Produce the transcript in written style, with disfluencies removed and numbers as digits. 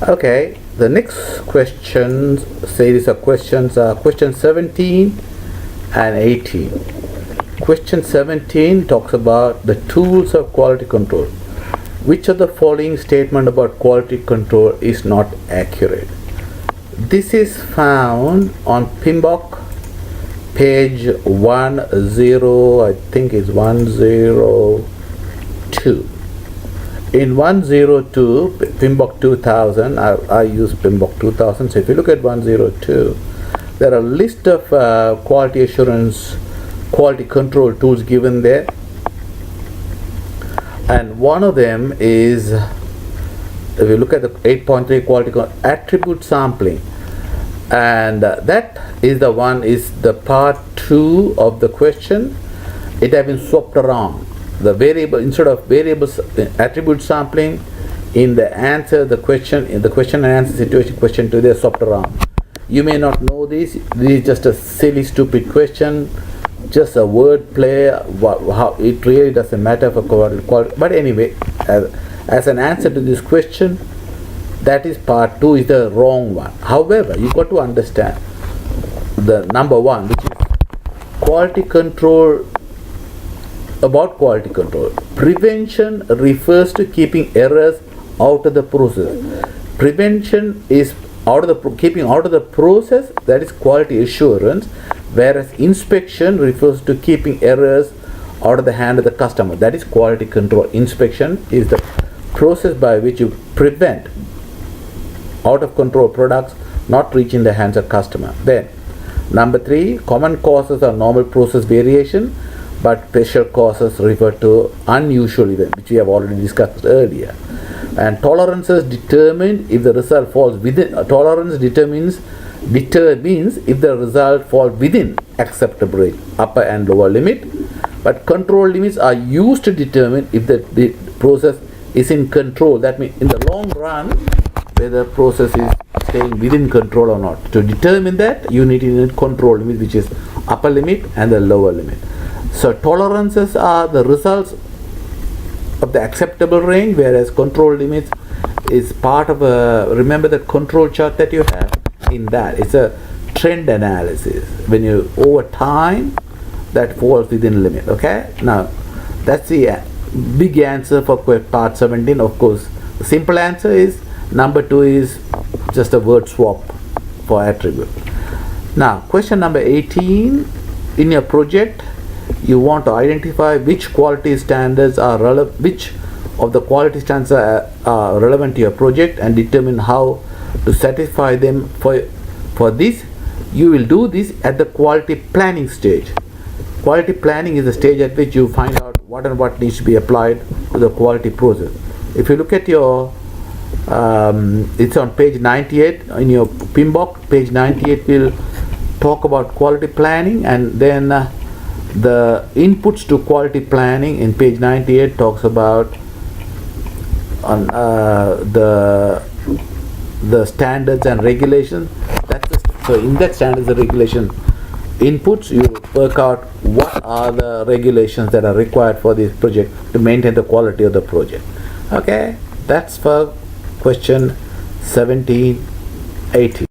Okay, the next questions, series of questions are question 17 and 18. Question 17 talks about the tools of quality control. Which of the following statement about quality control is not accurate? This is found on PMBOK page 10, I think it's 102. In 102, PMBOK 2000, I use PMBOK 2000, so if you look at 102, there are a list of quality assurance, quality control tools given there. And one of them is, if you look at the 8.3 quality attribute sampling, and that is the one, is the part 2 of the question. It has been swapped around. The variable, instead of variables, attribute sampling, in the answer, the question, in the question and answer situation, question 2, they are swapped around. You may not know this. This is just a silly, stupid question, just a word play. How it really doesn't matter for quality. But anyway, as an answer to this question, that is part 2 is the wrong one. However, you got to understand the number 1, which is quality control. About quality control, prevention refers to keeping errors out of the process. Prevention is keeping out of the process, that is quality assurance, whereas inspection refers to keeping errors out of the hand of the customer, that is quality control. Inspection is the process by which you prevent out of control products not reaching the hands of customer. Then number 3, common causes are normal process variation, but special causes refer to unusual event, which we have already discussed earlier. And tolerances determine if the result falls within. Tolerance determines if the result falls within acceptable range, upper and lower limit. But control limits are used to determine if the process is in control. That means in the long run, whether the process is staying within control or not. To determine that, you need to control limit, which is upper limit and the lower limit. So tolerances are the results of the acceptable range, whereas control limits is part of a, remember the control chart that you have? In that, it's a trend analysis. When you, over time, that falls within limit, okay? Now, that's the big answer for part 17. Of course, the simple answer is, number 2 is just a word swap for attribute. Now, question number 18, in your project, you want to identify which quality standards are relevant, which of the quality standards are relevant to your project, and determine how to satisfy them. For this, you will do this at the quality planning stage. Quality planning is the stage at which you find out what and what needs to be applied to the quality process. If you look at your, it's on page 98 in your PMBOK. Page 98 will talk about quality planning, and then the inputs to quality planning in page 98 talks about on the standards and regulations. So in that standards and regulation inputs, you work out what are the regulations that are required for this project to maintain the quality of the project. Okay, that's for question 17, 18.